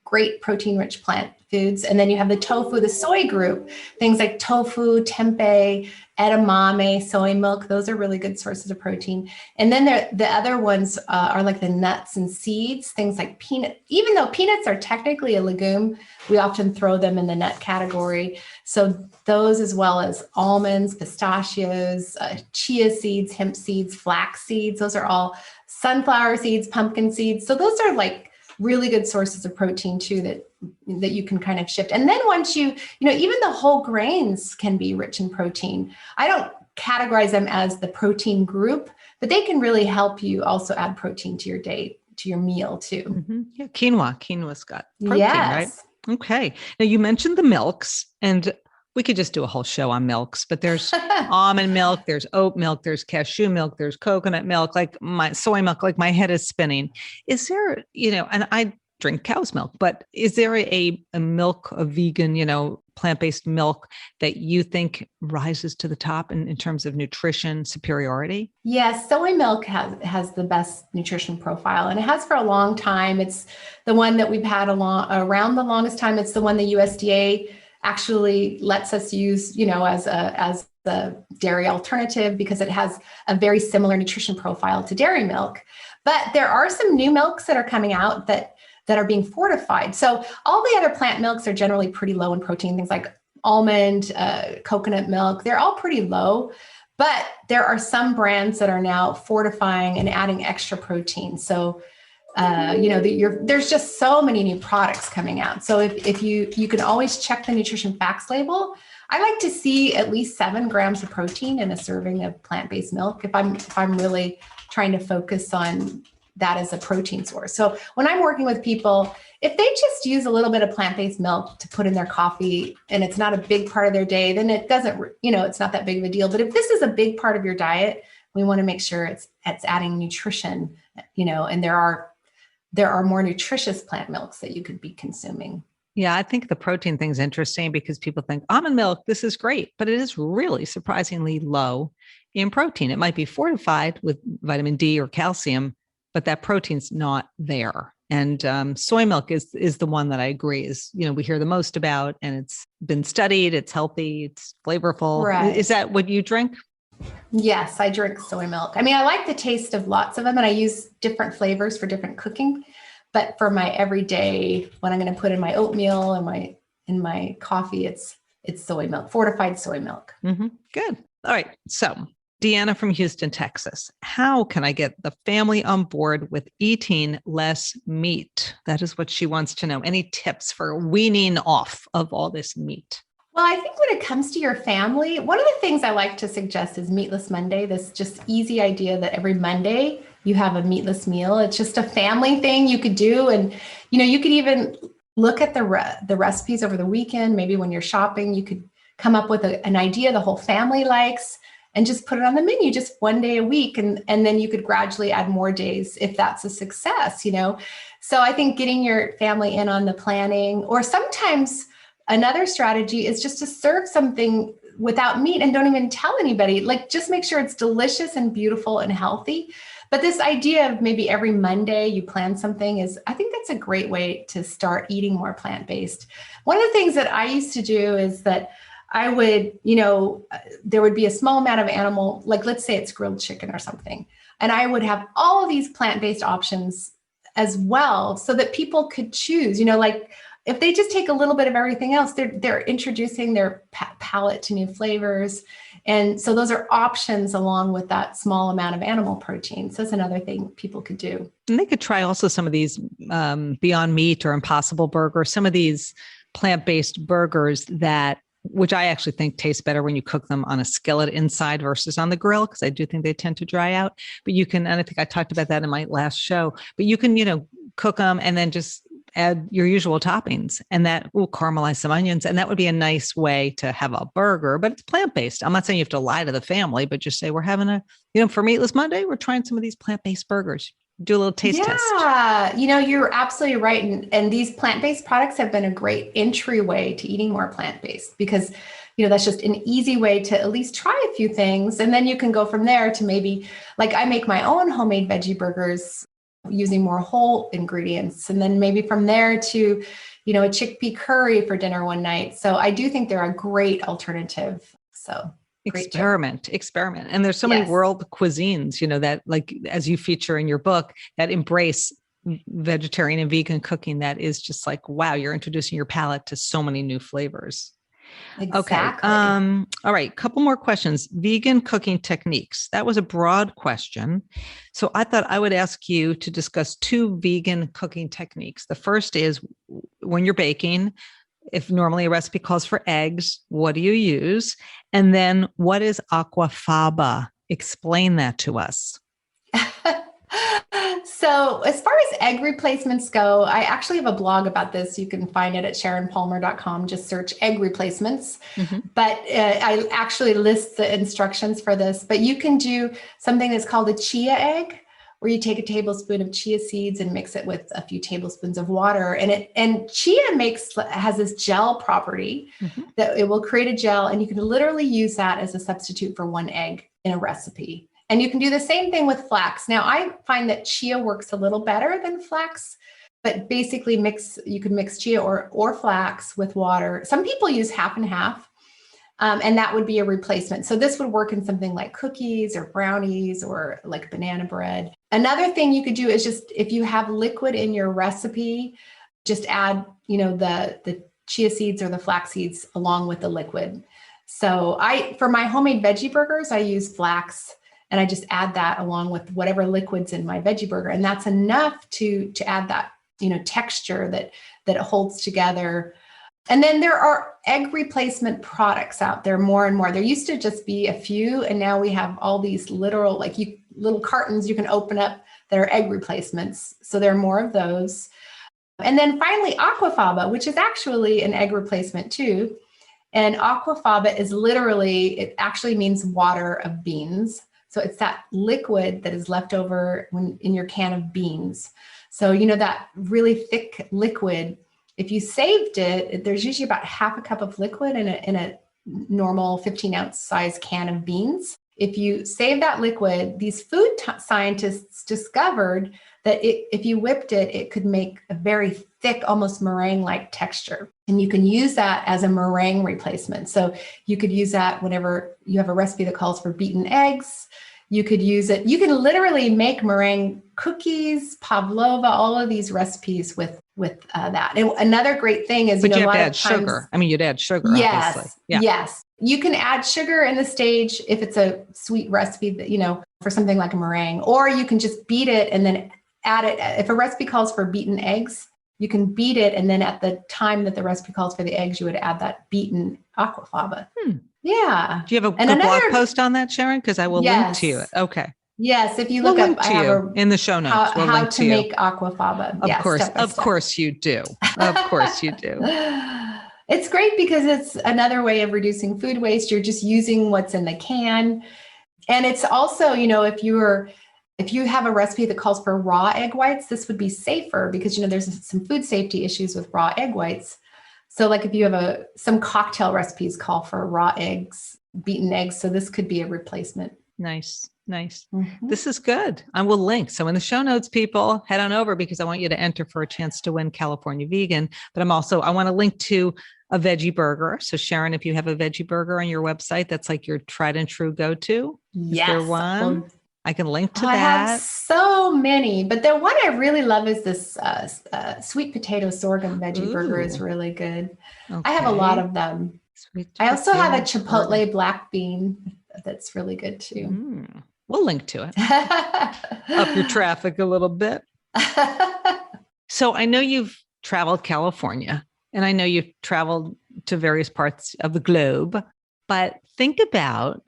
great protein-rich plant foods. And then you have the tofu, the soy group, things like tofu, tempeh, edamame, soy milk. Those are really good sources of protein. And then the other ones are like the nuts and seeds, things like peanut. Even though peanuts are technically a legume, we often throw them in the nut category. So those, as well as almonds, pistachios, chia seeds, hemp seeds, flax seeds. Those are all sunflower seeds, pumpkin seeds. So those are like really good sources of protein too, that you can kind of shift. And then once even the whole grains can be rich in protein. I don't categorize them as the protein group, but they can really help you also add protein to your day, to your meal too. Mm-hmm. Yeah. Quinoa's got protein, right? Okay. Now you mentioned the milks, and we could just do a whole show on milks, but there's almond milk, there's oat milk, there's cashew milk, there's coconut milk, like my soy milk, like my head is spinning. Is there, and I drink cow's milk, but is there a milk, a vegan, plant-based milk that you think rises to the top in terms of nutrition superiority? Yes, soy milk has the best nutrition profile, and it has for a long time. It's the one that we've had around the longest time. It's the one the USDA actually lets us use, as the dairy alternative, because it has a very similar nutrition profile to dairy milk. But there are some new milks that are coming out that are being fortified. So all the other plant milks are generally pretty low in protein, things like almond, coconut milk, they're all pretty low, but there are some brands that are now fortifying and adding extra protein. So, there's just so many new products coming out. So if you can always check the nutrition facts label. I like to see at least 7 grams of protein in a serving of plant-based milk if I'm really trying to focus on that as a protein source. So when I'm working with people, if they just use a little bit of plant-based milk to put in their coffee and it's not a big part of their day, then it doesn't, it's not that big of a deal. But if this is a big part of your diet, we want to make sure it's adding nutrition, and there are more nutritious plant milks that you could be consuming. Yeah, I think the protein thing's interesting because people think almond milk, this is great, but it is really surprisingly low in protein. It might be fortified with vitamin D or calcium, but that protein's not there. And soy milk is the one that I agree is, we hear the most about, and it's been studied, it's healthy, it's flavorful. Right. Is that what you drink? Yes, I drink soy milk. I mean, I like the taste of lots of them, and I use different flavors for different cooking. But for my everyday, when I'm going to put in my oatmeal and in my coffee, it's soy milk, fortified soy milk. Mm-hmm. Good. All right. So Deanna from Houston, Texas. How can I get the family on board with eating less meat? That is what she wants to know. Any tips for weaning off of all this meat? Well, I think when it comes to your family, one of the things I like to suggest is Meatless Monday, this just easy idea that every Monday you have a meatless meal. It's just a family thing you could do. And, you could even look at the recipes over the weekend. Maybe when you're shopping, you could come up with an idea the whole family likes and just put it on the menu just one day a week. And then you could gradually add more days if that's a success, So I think getting your family in on the planning, or sometimes another strategy is just to serve something without meat and don't even tell anybody. Like, just make sure it's delicious and beautiful and healthy. But this idea of maybe every Monday you plan something I think that's a great way to start eating more plant-based. One of the things that I used to do is that I would, there would be a small amount of animal, like let's say it's grilled chicken or something. And I would have all of these plant-based options as well so that people could choose, like if they just take a little bit of everything else, they're introducing their palate to new flavors. And so those are options along with that small amount of animal protein. So that's another thing people could do. And they could try also some of these Beyond Meat or Impossible Burger, some of these plant-based burgers which I actually think taste better when you cook them on a skillet inside versus on the grill, because I do think they tend to dry out. But you can, and I think I talked about that in my last show, but you can, cook them and then just add your usual toppings, and that will caramelize some onions. And that would be a nice way to have a burger, but it's plant-based. I'm not saying you have to lie to the family, but just say, we're having for Meatless Monday, we're trying some of these plant-based burgers. Do a little taste test. Yeah, you're absolutely right. And these plant-based products have been a great entryway to eating more plant-based because, that's just an easy way to at least try a few things. And then you can go from there to maybe, like I make my own homemade veggie burgers using more whole ingredients. And then maybe from there to, a chickpea curry for dinner one night. So I do think they're a great alternative. So experiment. And there's so many world cuisines, that, like, as you feature in your book, that embrace vegetarian and vegan cooking. That is just like, wow, you're introducing your palate to so many new flavors. Exactly. Okay. All right. Couple more questions. Vegan cooking techniques. That was a broad question. So I thought I would ask you to discuss 2 vegan cooking techniques. The first is when you're baking, if normally a recipe calls for eggs, what do you use? And then what is aquafaba? Explain that to us. So as far as egg replacements go, I actually have a blog about this. You can find it at sharonpalmer.com. Just search egg replacements. But I actually list the instructions for this. But you can do something that's called a chia egg, where you take a tablespoon of chia seeds and mix it with a few tablespoons of water. And chia has this gel property that it will create a gel, and you can literally use that as a substitute for one egg in a recipe. And you can do the same thing with flax. Now, I find that chia works a little better than flax, but basically you can mix chia or flax with water. Some people use half and half, and that would be a replacement. So this would work in something like cookies or brownies or like banana bread. Another thing you could do is just, if you have liquid in your recipe, just add, the chia seeds or the flax seeds along with the liquid. So for my homemade veggie burgers, I use flax. And I just add that along with whatever liquids in my veggie burger. And that's enough to add that, texture that it holds together. And then there are egg replacement products out there more and more. There used to just be a few, and now we have all these little cartons you can open up that are egg replacements. So there are more of those. And then finally, aquafaba, which is actually an egg replacement too. And aquafaba it actually means water of beans. So it's that liquid that is left over in your can of beans. So, that really thick liquid, if you saved it, there's usually about half a cup of liquid in a normal 15-ounce size can of beans. If you save that liquid, these food scientists discovered that if you whipped it, it could make a very thick, almost meringue-like texture. And you can use that as a meringue replacement. So you could use that whenever you have a recipe that calls for beaten eggs. You could use it. You can literally make meringue cookies, pavlova, all of these recipes with that. And another great thing is, but you have to add sugar. I mean, you'd add sugar. Yes. Obviously. Yeah. Yes. You can add sugar in the stage if it's a sweet recipe that, for something like a meringue, or you can just beat it and then add it. If a recipe calls for beaten eggs, you can beat it. And then at the time that the recipe calls for the eggs, you would add that beaten aquafaba. Yeah. Do you have a blog post on that, Sharon? Because I will link to it. Okay. Yes. If you look up, I have in the show notes. How to make aquafaba. Of course you do. Of course you do. It's great because it's another way of reducing food waste. You're just using what's in the can. And it's also, if you have a recipe that calls for raw egg whites, this would be safer because, there's some food safety issues with raw egg whites. So like if you have some cocktail recipes call for raw eggs, beaten eggs. So this could be a replacement. Nice. This is good. I will link. So in the show notes, people head on over because I want you to enter for a chance to win California Vegan. But I want to link to a veggie burger. So Sharon, if you have a veggie burger on your website, that's like your tried and true go-to. Yes. Is there one? I can link to that. I have so many, but the one I really love is this sweet potato sorghum veggie burger is really good. Okay. I have a lot of them. I also have a chipotle black bean that's really good too. We'll link to it. Up your traffic a little bit. So I know you've traveled California, and I know you've traveled to various parts of the globe, but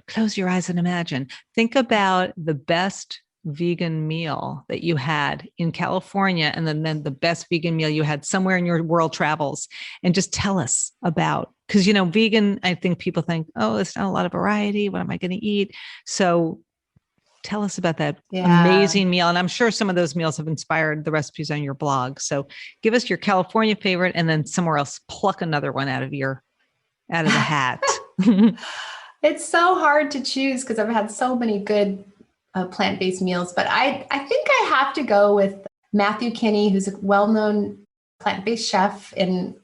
close your eyes and imagine, think about the best vegan meal that you had in California, and then the best vegan meal you had somewhere in your world travels, and just tell us about, because, vegan, I think people think, oh, there's not a lot of variety. What am I going to eat? So tell us about that amazing meal. And I'm sure some of those meals have inspired the recipes on your blog. So give us your California favorite, and then somewhere else, pluck another one out of the hat. It's so hard to choose because I've had so many good plant-based meals, but I think I have to go with Matthew Kinney, who's a well-known plant-based chef in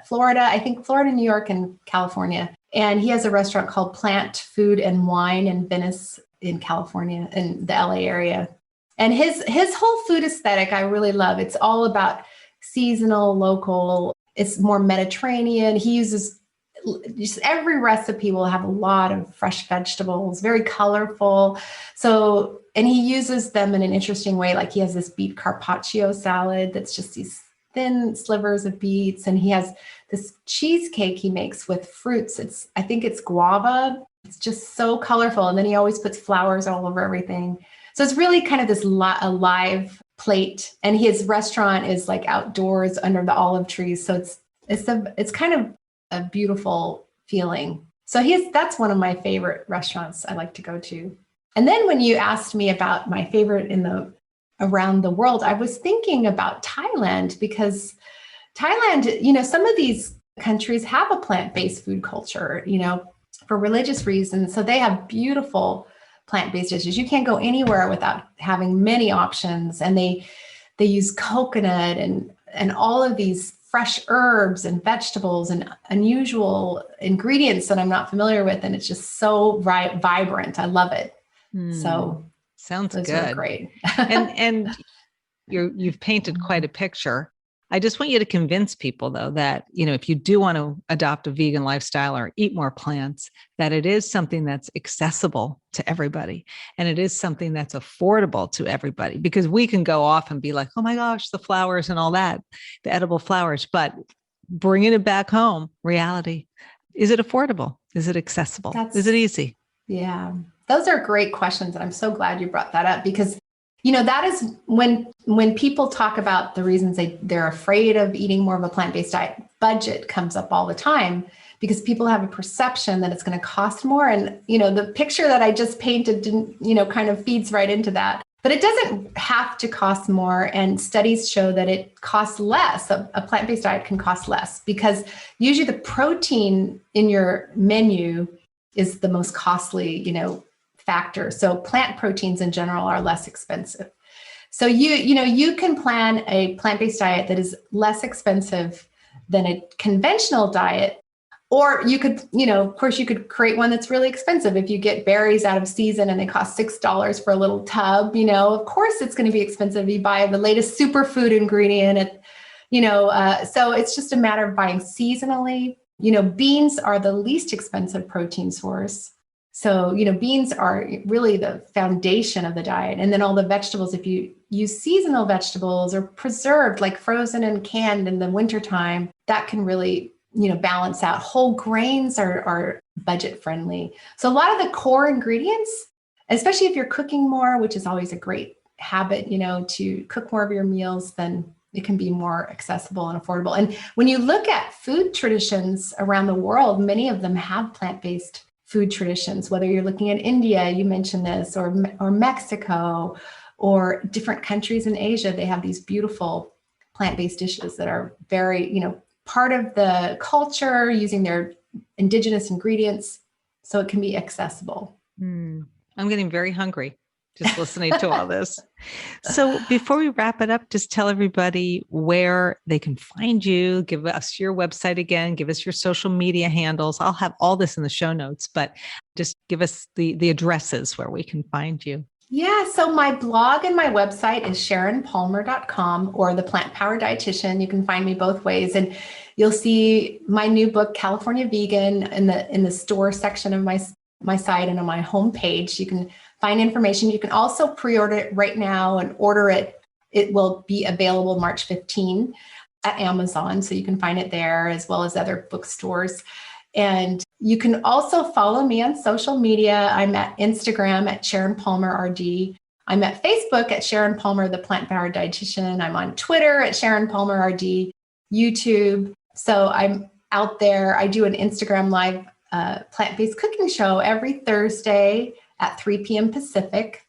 Florida, I think Florida, New York, and California. And he has a restaurant called Plant, Food, and Wine in Venice in California, in the LA area. And his whole food aesthetic, I really love. It's all about seasonal, local. It's more Mediterranean. He uses just every recipe will have a lot of fresh vegetables, very colorful. So, and he uses them in an interesting way. Like he has this beet carpaccio salad that's just these thin slivers of beets. And he has this cheesecake he makes with fruits. I think it's guava. It's just so colorful. And then he always puts flowers all over everything. So it's really kind of this alive plate. And his restaurant is like outdoors under the olive trees. So it's kind of a beautiful feeling. So that's one of my favorite restaurants I like to go to. And then when you asked me about my favorite around the world, I was thinking about Thailand, because Thailand, some of these countries have a plant-based food culture, for religious reasons. So they have beautiful plant-based dishes. You can't go anywhere without having many options. And they use coconut and all of these fresh herbs and vegetables and unusual ingredients that I'm not familiar with. And it's just so vibrant. I love it. So sounds those good. are great. and you've painted quite a picture. I just want you to convince people, though, that, if you do want to adopt a vegan lifestyle or eat more plants, that it is something that's accessible to everybody. And it is something that's affordable to everybody, because we can go off and be like, oh my gosh, the flowers and all that, the edible flowers, but bringing it back home, reality, is it affordable? Is it accessible? Is it easy? Yeah, those are great questions. And I'm so glad you brought that up, because that is when people talk about the reasons they're afraid of eating more of a plant-based diet, budget comes up all the time, because people have a perception that it's going to cost more. And, the picture that I just painted didn't, kind of feeds right into that. But it doesn't have to cost more. And studies show that it costs less. A plant-based diet can cost less, because usually the protein in your menu is the most costly, factor. So plant proteins in general are less expensive. So you can plan a plant-based diet that is less expensive than a conventional diet, or you could, of course you could create one that's really expensive. If you get berries out of season and they cost $6 for a little tub, of course it's going to be expensive. You buy the latest superfood ingredient, so it's just a matter of buying seasonally. Beans are the least expensive protein source. So, beans are really the foundation of the diet. And then all the vegetables, if you use seasonal vegetables or preserved, like frozen and canned in the wintertime, that can really, balance out. Whole grains are budget friendly. So a lot of the core ingredients, especially if you're cooking more, which is always a great habit, to cook more of your meals, then it can be more accessible and affordable. And when you look at food traditions around the world, many of them have plant-based food traditions, whether you're looking at India, you mentioned this, or Mexico, or different countries in Asia, they have these beautiful plant-based dishes that are very, part of the culture, using their indigenous ingredients, so it can be accessible. I'm getting very hungry just listening to all this. So before we wrap it up, just tell everybody where they can find you. Give us your website again. Give us your social media handles. I'll have all this in the show notes, but just give us the addresses where we can find you. Yeah, so my blog and my website is sharonpalmer.com, or the Plant-Powered Dietitian. You can find me both ways, and you'll see my new book, California Vegan, in the store section of my site and on my homepage. You can find information. You can also pre-order it right now and order it. It will be available March 15 at Amazon, so you can find it there as well as other bookstores. And you can also follow me on social media. I'm at Instagram at Sharon Palmer RD. I'm at Facebook at Sharon Palmer, the Plant-Powered Dietitian. I'm on Twitter at Sharon Palmer RD, YouTube. So I'm out there. I do an Instagram live plant-based cooking show every Thursday at 3 p.m. Pacific.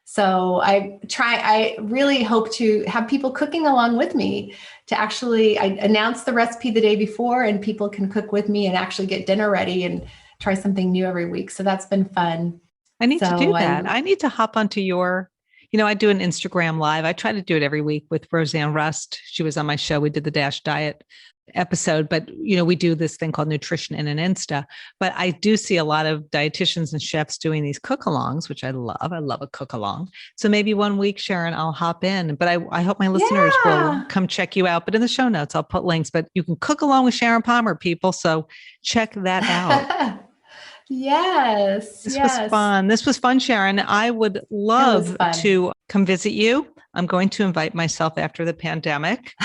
So I really hope to have people cooking along with me to I announce the recipe the day before, and people can cook with me and actually get dinner ready and try something new every week. So that's been fun. I need to do that. I need to hop onto I do an Instagram live. I try to do it every week with Roseanne Rust. She was on my show. We did the Dash Diet episode, but we do this thing called Nutrition in an Insta. But I do see a lot of dietitians and chefs doing these cook-alongs, which I love. I love a cook-along. So maybe one week, Sharon, I'll hop in. But I hope my listeners will come check you out. But in the show notes, I'll put links. But you can cook along with Sharon Palmer, people. So check that out. Yes. This was fun. This was fun, Sharon. I would love to come visit you. I'm going to invite myself after the pandemic.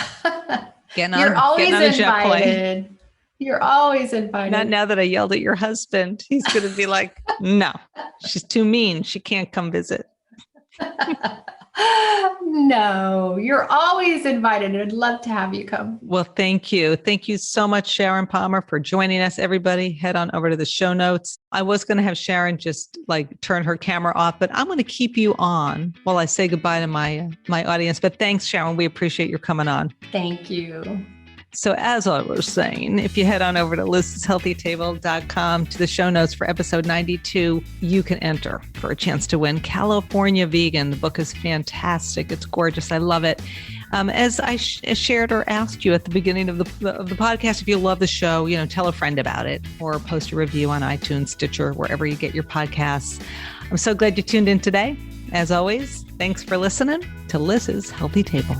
You're always invited. You're always invited. Not now that I yelled at your husband. He's going to be like, no, she's too mean. She can't come visit. No, you're always invited. I'd love to have you come. Well, thank you. Thank you so much, Sharon Palmer, for joining us. Everybody, head on over to the show notes. I was going to have Sharon just turn her camera off, but I'm going to keep you on while I say goodbye to my audience. But thanks, Sharon. We appreciate your coming on. Thank you. So as I was saying, if you head on over to liz'shealthytable.com to the show notes for episode 92, you can enter for a chance to win California Vegan. The book is fantastic. It's gorgeous. I love it. As I shared or asked you at the beginning of the podcast, if you love the show, tell a friend about it or post a review on iTunes, Stitcher, wherever you get your podcasts. I'm so glad you tuned in today. As always, thanks for listening to Liz's Healthy Table.